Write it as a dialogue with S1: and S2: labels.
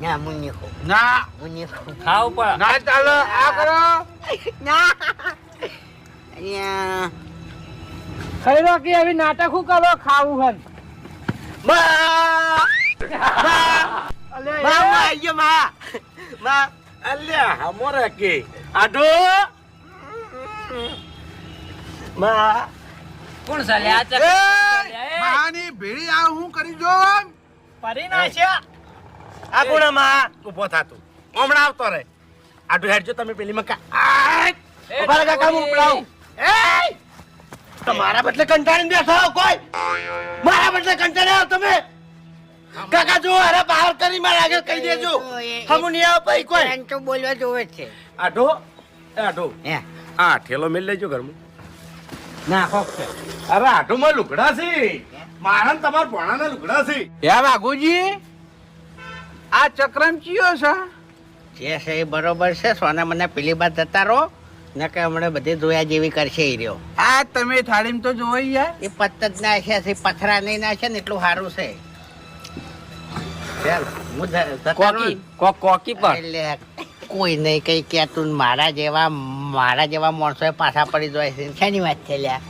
S1: ના મુન્ની ખો
S2: ના
S1: મુન્ની ખો
S3: ખાવ પણ
S2: ના ચાલે આ કરો
S1: ના અહીંયા
S4: ખરી કે હવે નાટક કરો ખાવું હન
S1: બા બા આયો માં બા
S2: અલ્યા હમોરે કે આડો
S1: માં
S3: કોણ ચાલ્યા આ
S2: એ
S3: ચક્કર
S2: માની ભેળી આ હું કરી જો
S3: પરી નાખ્યા
S2: આ કોણ માં ઊભો થાતું હમણાં આવતો રે આડો હેડજો તમે પેલી મકા
S1: ઉભા કાકા હું ઉપડાવ
S2: એ તમારા બદલે કંટાળીને બેઠો કોઈ મારા બદલે કંટાળ્યા આવો તમે કાકા જો અરે બહાર કરી મારા આગળ કહી દેજો હમુ નહીં આવ પઈ કોઈ
S1: એમ તો બોલવા જોવે છે
S2: આડો આડો
S1: હે
S2: આ ઠેલો મેલ લેજો ઘરમાં
S1: ના ખોક છે
S2: અરે આટોમાં લુગડા છે મારા ને તમારા ભણાના લુગડા છે
S5: હે વાઘુજી આ ચક્રમ ચિયો છે
S1: જે છે એ બરોબર છે સોના મને પેલી બાદ જતા રહો ને કે હમણાં બધી જોયા જેવી કરશે એ રહ્યો
S5: આ તમે થાળીમાં તો જોઈ યાર
S1: એ પત્ત જ નાખ્યા છે પથરા નહીં નાખ્યા ને એટલું સારું છે ચાલ હું જતા
S3: કોકી
S1: રહું.
S3: કોકી પણ
S1: એટલે કોઈ નહીં કઈ કહેતું ને મારા જેવા માણસો પાછા પડી જાય છે શેની વાત છે લ્યા